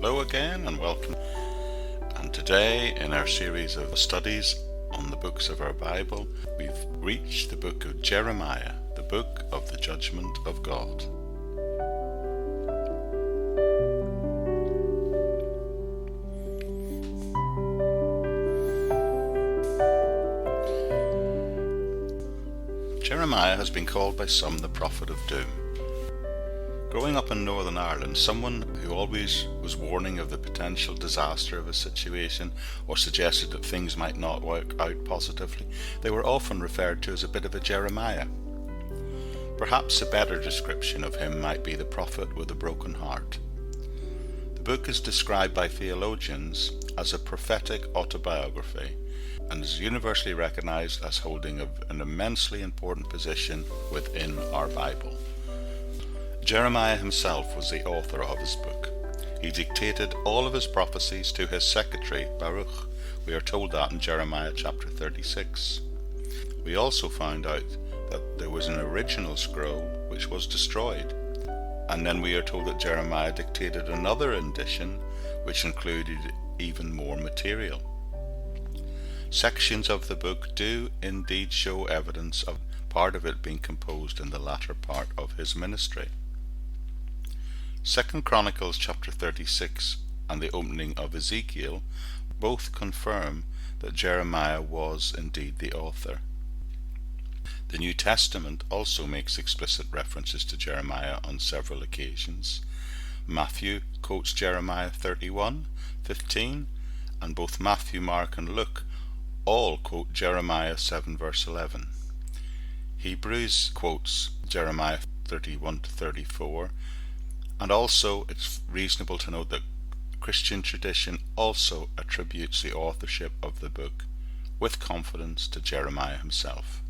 Hello again and welcome. And today in our series of studies on the books of our Bible, we've reached the book of Jeremiah, the book of the Judgement of God. Jeremiah has been called by some the prophet of doom. Growing up in Northern Ireland, someone who always was warning of the potential disaster of a situation or suggested that things might not work out positively, they were often referred to as a bit of a Jeremiah. Perhaps a better description of him might be the prophet with a broken heart. The book is described by theologians as a prophetic autobiography and is universally recognized as holding an immensely important position within our Bible. Jeremiah himself was the author of his book. He dictated all of his prophecies to his secretary, Baruch. We are told that in Jeremiah chapter 36. We also found out that there was an original scroll which was destroyed. And then we are told that Jeremiah dictated another edition which included even more material. Sections of the book do indeed show evidence of part of it being composed in the latter part of his ministry. 2 Chronicles chapter 36 and the opening of Ezekiel both confirm that Jeremiah was indeed the author. The New Testament also makes explicit references to Jeremiah on several occasions. Matthew quotes Jeremiah 31:15, and both Matthew, Mark and Luke all quote Jeremiah 7 verse 11. Hebrews quotes Jeremiah 31-34, and also it's reasonable to note that Christian tradition also attributes the authorship of the book with confidence to Jeremiah himself.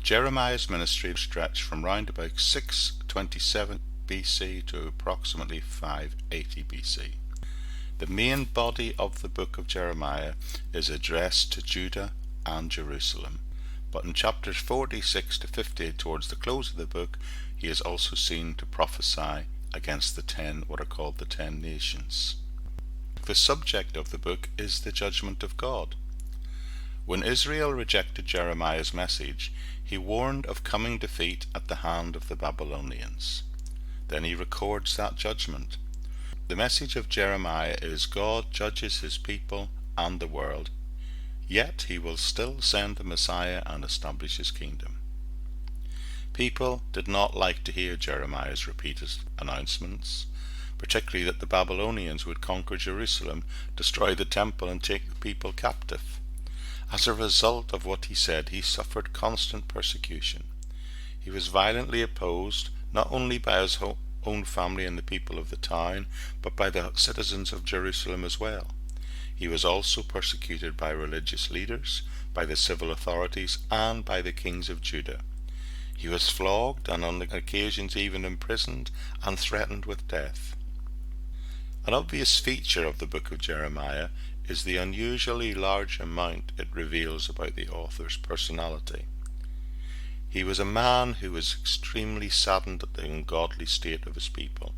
Jeremiah's ministry stretched from round about 627 BC to approximately 580 BC. The main body of the book of Jeremiah is addressed to Judah and Jerusalem, but in chapters 46 to 58 towards the close of the book, he is also seen to prophesy against what are called the 10 nations. The subject of the book is the judgment of God. When Israel rejected Jeremiah's message, he warned of coming defeat at the hand of the Babylonians. Then he records that judgment. The message of Jeremiah is God judges his people and the world, yet he will still send the Messiah and establish his kingdom. People did not like to hear Jeremiah's repeated announcements, particularly that the Babylonians would conquer Jerusalem, destroy the temple and take the people captive. As a result of what he said, he suffered constant persecution. He was violently opposed not only by his own family and the people of the town, but by the citizens of Jerusalem as well. He was also persecuted by religious leaders, by the civil authorities, and by the kings of Judah. He was flogged and on occasions even imprisoned and threatened with death. An obvious feature of the book of Jeremiah is the unusually large amount it reveals about the author's personality. He was a man who was extremely saddened at the ungodly state of his people,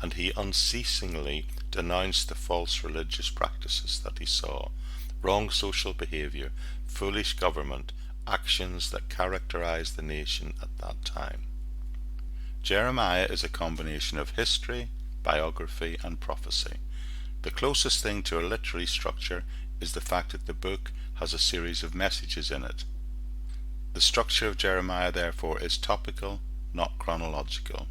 and he unceasingly denounced the false religious practices that he saw, wrong social behavior, foolish government, actions that characterized the nation at that time. Jeremiah is a combination of history, biography, and prophecy. The closest thing to a literary structure is the fact that the book has a series of messages in it. The structure of Jeremiah, therefore, is topical, not chronological.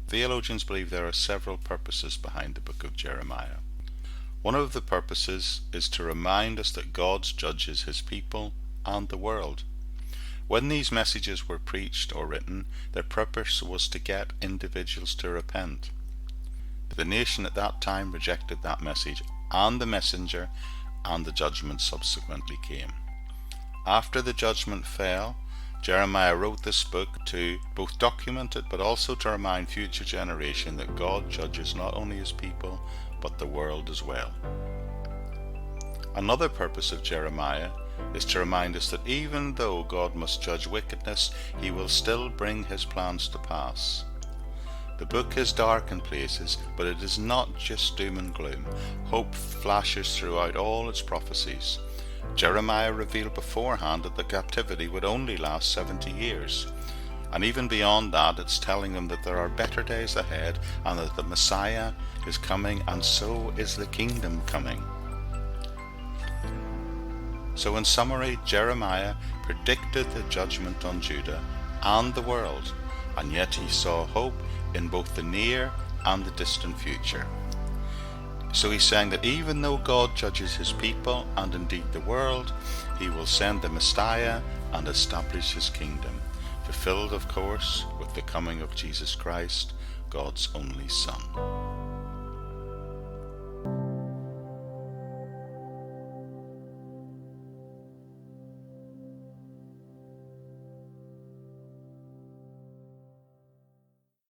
Theologians believe there are several purposes behind the book of Jeremiah. One of the purposes is to remind us that God judges his people and the world. When these messages were preached or written, their purpose was to get individuals to repent. The nation at that time rejected that message and the messenger, and the judgment subsequently came. After the judgment fell, Jeremiah wrote this book to both document it but also to remind future generations that God judges not only his people but the world as well. Another purpose of Jeremiah is to remind us that even though God must judge wickedness, he will still bring his plans to pass. The book is dark in places, but it is not just doom and gloom. Hope flashes throughout all its prophecies. Jeremiah revealed beforehand that the captivity would only last 70 years. And even beyond that, it's telling them that there are better days ahead, and that the Messiah is coming, and so is the kingdom coming. So in summary, Jeremiah predicted the judgment on Judah and the world, and yet he saw hope in both the near and the distant future. So he's saying that even though God judges his people, and indeed the world, he will send the Messiah and establish his kingdom, fulfilled of course with the coming of Jesus Christ, God's only Son.